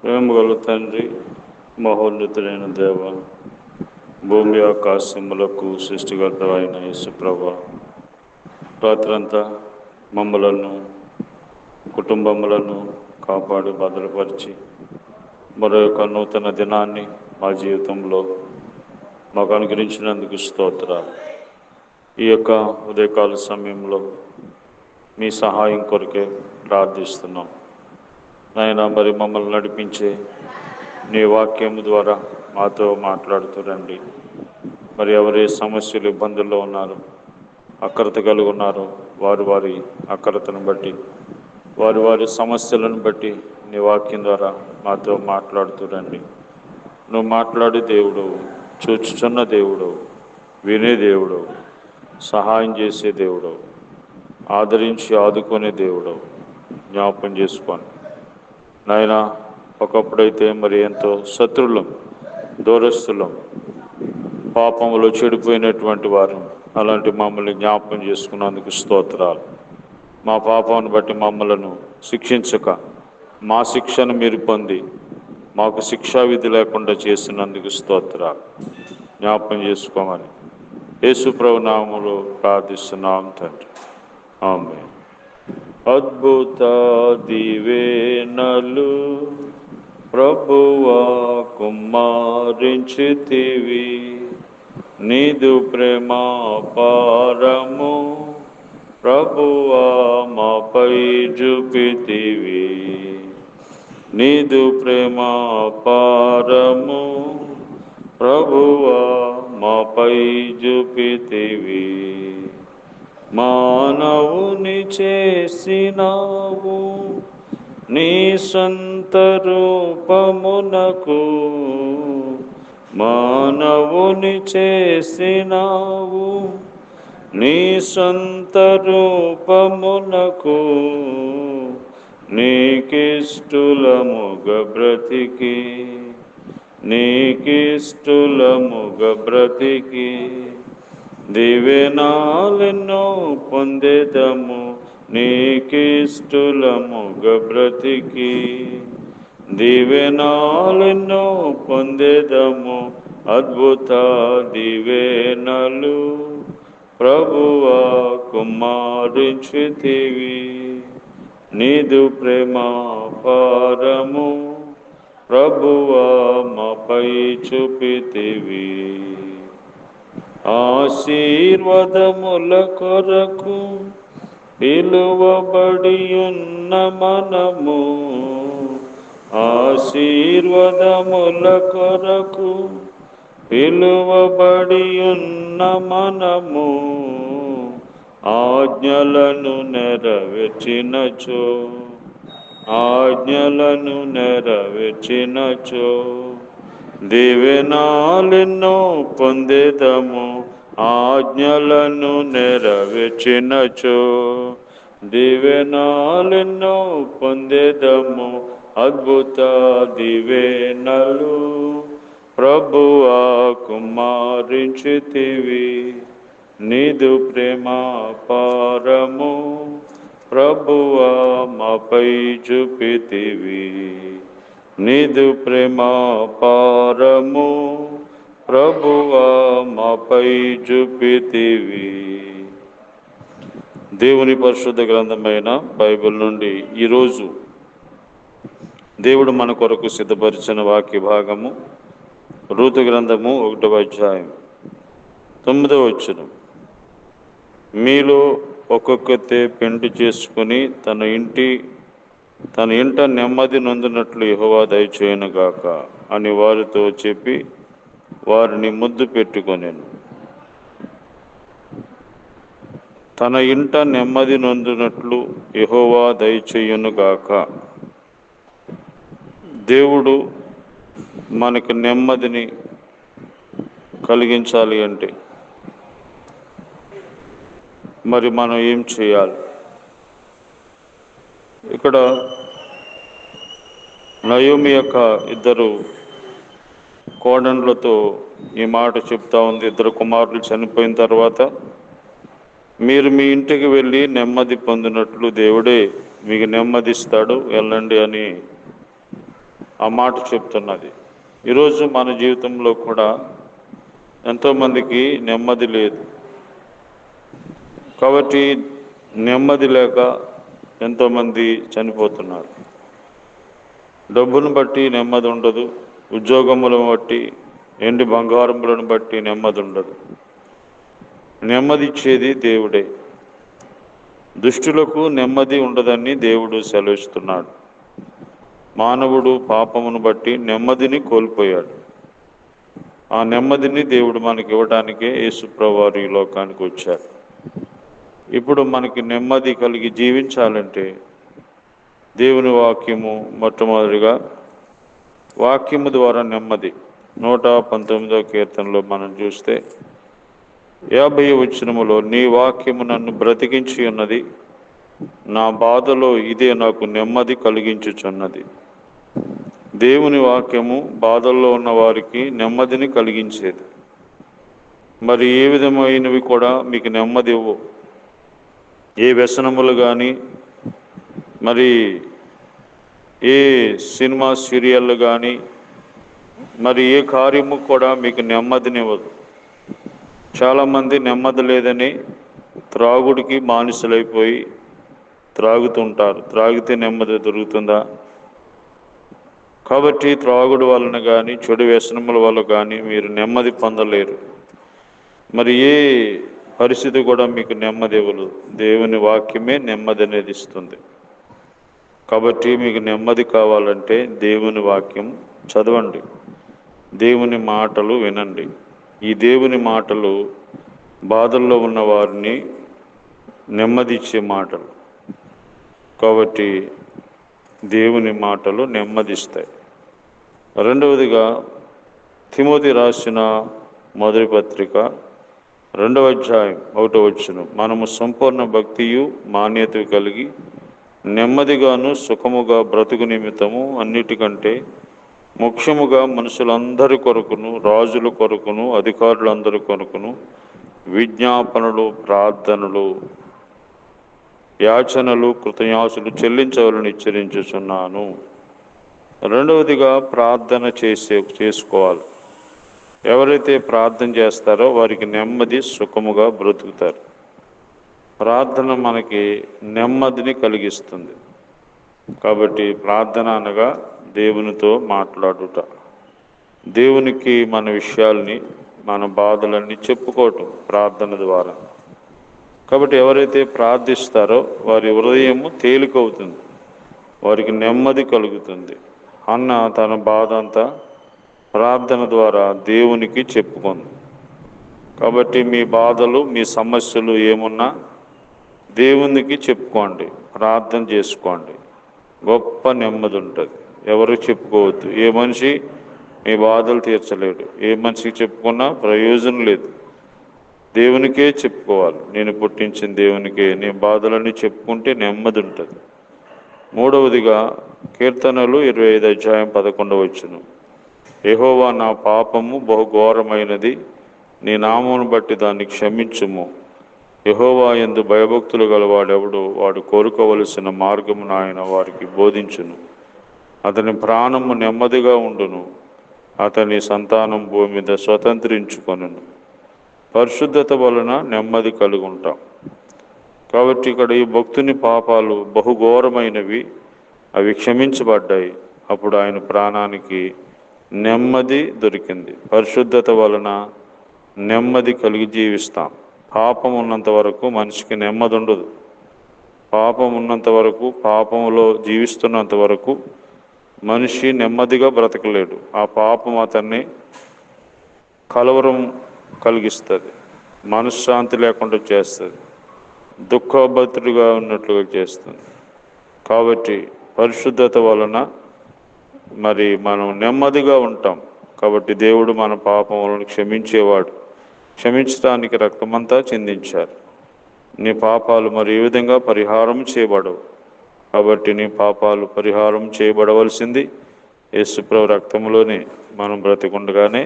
ప్రేమగల తండ్రి, మహోన్నతులైన దేవ, భూమి ఆకాశములకు సృష్టికర్త అయిన యేసుప్రభా, రాత్రంతా మమ్మలను కుటుంబములను కాపాడి భద్రపరిచి మరొక నూతన దినాన్ని మా జీవితంలో మాకు అనుగ్రహించినందుకు స్తోత్రాలు. ఈ యొక్క ఉదయకాల సమయంలో మీ సహాయం కొరకే ప్రార్థిస్తున్నాం నాయన. మరి మమ్మల్ని నడిపించే నీ వాక్యం ద్వారా మాతో మాట్లాడుతురండి. మరి ఎవరి సమస్యలు ఇబ్బందుల్లో ఉన్నారు, అక్రత కలిగి ఉన్నారు, వారి అక్రతను బట్టి, వారి సమస్యలను బట్టి నీ వాక్యం ద్వారా మాతో మాట్లాడుతురండి. నువ్వు మాట్లాడే దేవుడు, చూచుచున్న దేవుడు, వినే దేవుడు, సహాయం చేసే దేవుడు, ఆదరించి ఆదుకునే దేవుడు జ్ఞాపకం చేసుకోండి నాయన. ఒకప్పుడైతే మరి ఎంతో శత్రులం, దూరస్తులం, పాపములో చెడిపోయినటువంటి వారు, అలాంటి మమ్మల్ని జ్ఞాపకం చేసుకున్నందుకు స్తోత్రాలు. మా పాపాన్ని బట్టి మమ్మలను శిక్షించక మా శిక్షను మీరు పొంది మాకు శిక్షావిధి లేకుండా చేసినందుకు స్తోత్రాలు. జ్ఞాపకం చేసుకోమని యేసు ప్రభు నామములో ప్రార్థిస్తున్నాం తండ్రి, ఆమేన్. అద్భుత దివేనలు ప్రభువా కుమారించితివి, నీదు ప్రేమ పారము ప్రభువా మాపై చూపితివి. నీదు ప్రేమ పారము ప్రభువా మాపై చూపితివి. మానవుని చేసినావు నీ సొంత రూపమునకు, మానవుని చేసినావు నీ సొంత రూపమునకు, నీకిష్టులముగ బ్రతికి, నీకిష్టులముగ బ్రతికి దివెనాలెన్నో పొందేదము. నీకిష్టులముగ బ్రతికి దివెనాలెన్నో పొందేదము. అద్భుత దివెనలు ప్రభువా కుమారించితివి, నీదు ప్రేమ పారము ప్రభువా మాపై చూపితివి. ఆశీర్వాదముల కొరకు పిలువబడి ఉన్న మనము, ఆశీర్వాదముల కొరకు పిలువబడి ఉన్న మనము, ఆజ్ఞలను నెరవేర్చినచో, ఆజ్ఞలను నెరవేర్చినచో దివెనాలెన్నో పొందేదము. ఆజ్ఞలను నెరవేర్చినచో దివెనాలెన్నో పొందేదము. అద్భుత దివెనలు ప్రభువా కుమారించితివి, నీదు ప్రేమ పారము ప్రభువా మాపై చూపితివి. నీదు ప్రేమ పారము ప్రభువా మాపై చూపితివి. దేవుని పరిశుద్ధ గ్రంథమైన బైబిల్ నుండి ఈరోజు దేవుడు మన కొరకు సిద్ధపరిచిన వాక్య భాగము రూతు గ్రంథము 1వ అధ్యాయం 9వ వచనం. మీలో ఒక్కొక్కతే పెండ్లి చేసుకుని తన ఇంట నెమ్మది నొందినట్లు యెహోవా దయచేయునుగాక అని వారితో చెప్పి వారిని ముద్దు పెట్టుకొనెను. తన ఇంట నెమ్మది నొందినట్లు యెహోవా దయచేయునుగాక. దేవుడు మనకు నెమ్మదిని కలిగించాలి అంటే మరి మనం ఏం చేయాలి? ఇక్కడ నయోమి యొక్క ఇద్దరు కోడన్లతో ఈ మాట చెప్తా ఉంది. ఇద్దరు కుమారులు చనిపోయిన తర్వాత మీరు మీ ఇంటికి వెళ్ళి నెమ్మది పొందినట్లు దేవుడే మీకు నెమ్మదిస్తాడు, వెళ్ళండి అని ఆ మాట చెప్తున్నది. ఈరోజు మన జీవితంలో కూడా ఎంతోమందికి నెమ్మది లేదు. కాబట్టి నెమ్మది లేక ఎంతోమంది చనిపోతున్నారు. డబ్బును బట్టి నెమ్మది ఉండదు, ఉద్యోగములను బట్టి, ఎండి బంగారములను బట్టి నెమ్మది ఉండదు. నెమ్మది ఇచ్చేది దేవుడే. దుష్టులకు నెమ్మది ఉండదని దేవుడు సెలవిస్తున్నాడు. మానవుడు పాపమును బట్టి నెమ్మదిని కోల్పోయాడు. ఆ నెమ్మదిని దేవుడు మనకి ఇవ్వడానికే యేసుప్రభువారు ఈ లోకానికి వచ్చారు. ఇప్పుడు మనకి నెమ్మది కలిగి జీవించాలంటే దేవుని వాక్యము మొట్టమొదటిగా, వాక్యము ద్వారా నెమ్మది. 119వ కీర్తనలో మనం చూస్తే 50వ వచనములో, నీ వాక్యము నన్ను బ్రతికించి ఉన్నది, నా బాధలో ఇదే నాకు నెమ్మది కలిగించుచున్నది. దేవుని వాక్యము బాధల్లో ఉన్న వారికి నెమ్మదిని కలిగించేది. మరి ఏ విధమైనవి కూడా మీకు నెమ్మది ఇవ్వు. ఏ వ్యసనములు కానీ, మరి ఏ సినిమా సీరియళ్ళు కానీ, మరి ఏ కార్యము కూడా మీకు నెమ్మదినివ్వదు. చాలామంది నెమ్మది లేదని త్రాగుడికి బానిసలైపోయి త్రాగుతుంటారు. త్రాగితే నెమ్మది దొరుకుతుందా? కాబట్టి త్రాగుడు వలన కానీ, చెడు వ్యసనముల వల్ల కానీ మీరు నెమ్మది పొందలేరు. మరి ఏ పరిస్థితి కూడా మీకు నెమ్మది ఇవ్వదు. దేవుని వాక్యమే నెమ్మది అనేది ఇస్తుంది. కాబట్టి మీకు నెమ్మది కావాలంటే దేవుని వాక్యం చదవండి, దేవుని మాటలు వినండి. ఈ దేవుని మాటలు బాధల్లో ఉన్న వారిని నెమ్మది ఇచ్చే మాటలు. కాబట్టి దేవుని మాటలు నెమ్మదిస్తాయి. రెండవదిగా, తిమోతి రాసిన మొదటి పత్రిక 2వ అధ్యాయం 1వ వచనం, మనము సంపూర్ణ భక్తియు మాన్యత కలిగి నెమ్మదిగాను సుఖముగా బ్రతుకు నిమిత్తము అన్నిటికంటే ముఖ్యముగా మనుషులందరి కొరకును, రాజుల కొరకును, అధికారులందరి కొరకును విజ్ఞాపనలు, ప్రార్థనలు, యాచనలు, కృతజ్ఞాతులు చెల్లించవలని హెచ్చరించుచున్నాను. రెండవదిగా, ప్రార్థన చేసుకోవాలి. ఎవరైతే ప్రార్థన చేస్తారో వారికి నెమ్మది, సుఖముగా బ్రతుకుతారు. ప్రార్థన మనకి నెమ్మదిని కలిగిస్తుంది. కాబట్టి ప్రార్థన అనగా దేవునితో మాట్లాడుట, దేవునికి మన విషయాల్ని, మన బాధలన్నీ చెప్పుకోవటం ప్రార్థన ద్వారా. కాబట్టి ఎవరైతే ప్రార్థిస్తారో వారి హృదయము తేలికవుతుంది, వారికి నెమ్మది కలుగుతుంది. అన్న తన బాధ అంతా ప్రార్థన ద్వారా దేవునికి చెప్పుకుంది. కాబట్టి మీ బాధలు, మీ సమస్యలు ఏమున్నా దేవునికి చెప్పుకోండి, ప్రార్థన చేసుకోండి. గొప్ప నెమ్మది ఉంటుంది. ఎవరు చెప్పుకోవద్దు. ఏ మనిషి మీ బాధలు తీర్చలేడు. ఏ మనిషికి చెప్పుకున్నా ప్రయోజనం లేదు. దేవునికే చెప్పుకోవాలి. నేను పుట్టించిన దేవునికే. నీ బాధలన్నీ చెప్పుకుంటే నెమ్మది ఉంటుంది. మూడవదిగా, కీర్తనలు 25 అధ్యాయం 11వ వచనం, యెహోవా నా పాపము బహుఘోరమైనది, నీ నామమును బట్టి దాన్ని క్షమించుము. యెహోవా యందు భయభక్తులు గలవాడెవడు, వాడు కోరుకోవలసిన మార్గమును ఆయన వారికి బోధించును. అతని ప్రాణము నెమ్మదిగా ఉండును, అతని సంతానం భూమి మీద స్వతంత్రించుకొనును. పరిశుద్ధత వలన నెమ్మది కలిగి ఉంటాం. కాబట్టి ఇక్కడ ఈ భక్తుని పాపాలు బహుఘోరమైనవి, అవి క్షమించబడ్డాయి. అప్పుడు ఆయన ప్రాణానికి నెమ్మది దొరికింది. పరిశుద్ధత వలన నెమ్మది కలిగి జీవిస్తాం. పాపం ఉన్నంత వరకు మనిషికి నెమ్మది ఉండదు. పాపం ఉన్నంత వరకు, పాపంలో జీవిస్తున్నంత వరకు మనిషి నెమ్మదిగా బ్రతకలేడు. ఆ పాపం అతన్ని కలవరం కలిగిస్తుంది, మనశ్శాంతి లేకుండా చేస్తుంది, దుఃఖభద్రుడిగా ఉన్నట్లుగా చేస్తుంది. కాబట్టి పరిశుద్ధత వలన మరి మనం నెమ్మదిగా ఉంటాం. కాబట్టి దేవుడు మన పాపములను క్షమించేవాడు. క్షమించడానికి రక్తమంతా చిందించారు. నీ పాపాలు మరి ఏ విధంగా పరిహారం చేయబడవు. కాబట్టి నీ పాపాలు పరిహారం చేయబడవలసింది యేసుప్రభు రక్తంలోనే. మనం బ్రతికుండగానే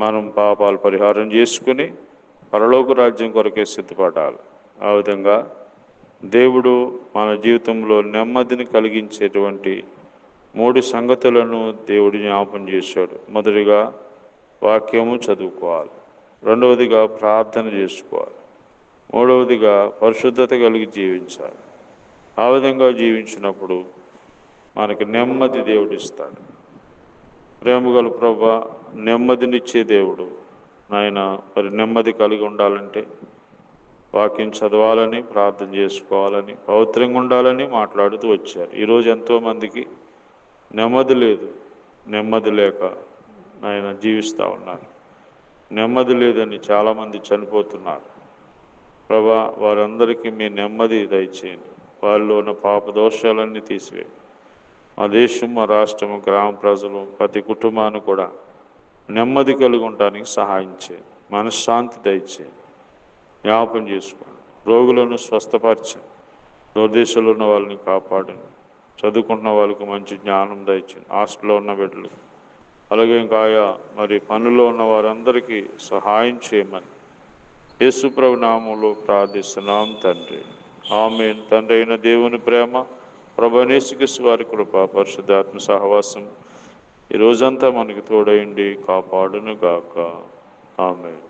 మనం పాపాలు పరిహారం చేసుకుని పరలోక రాజ్యం కొరకే సిద్ధపడాలి. ఆ విధంగా దేవుడు మన జీవితంలో నెమ్మదిని కలిగించేటువంటి 3 సంగతులను దేవుడు జ్ఞాపం చేశాడు. మొదటిగా వాక్యము చదువుకోవాలి, రెండవదిగా ప్రార్థన చేసుకోవాలి, మూడవదిగా పరిశుద్ధత కలిగి జీవించాలి. ఆ విధంగా జీవించినప్పుడు మనకి నెమ్మది దేవుడు ఇస్తాడు. ప్రేమగల ప్రభువా, నెమ్మదినిచ్చే దేవుడు నాయన, మరి నెమ్మది కలిగి ఉండాలంటే వాక్యం చదవాలని, ప్రార్థన చేసుకోవాలని, పవిత్రంగా ఉండాలని మాట్లాడుతూ వచ్చారు. ఈరోజు ఎంతోమందికి నెమ్మది లేదు, నెమ్మది లేక ఆయన జీవిస్తూ ఉన్నారు. నెమ్మది లేదని చాలామంది చనిపోతున్నారు. ప్రభా, వారందరికీ మీ నెమ్మది దయచేయండి. వారిలో ఉన్న పాప దోషాలన్నీ తీసివేయండి. మా దేశం, మా రాష్ట్రము, గ్రామ ప్రజలు, ప్రతి కుటుంబాన్ని కూడా నెమ్మది కలిగి ఉండడానికి సహాయం చేయండి. మనశ్శాంతి దయచేయండి. జ్ఞాపం చేసుకోండి. రోగులను స్వస్థపరచండి. దూరదేశంలో ఉన్న వాళ్ళని కాపాడండి. చదువుకున్న వాళ్ళకి మంచి జ్ఞానం దయచేయండి. హాస్టల్లో ఉన్న బిడ్డలు, అలాగే ఇంకా మరి పనుల్లో ఉన్న వారందరికీ సహాయం చేయమని యేసు ప్రభు నామములో ప్రార్థిస్తున్నాం తండ్రి. ఆమేన్. తండ్రి అయిన దేవుని ప్రేమ, ప్రభువైన యేసుక్రీస్తు వారి కృప, పరిశుద్ధాత్మ సహవాసం ఈ రోజంతా మనకి తోడైండి కాపాడును గాక. ఆమేన్.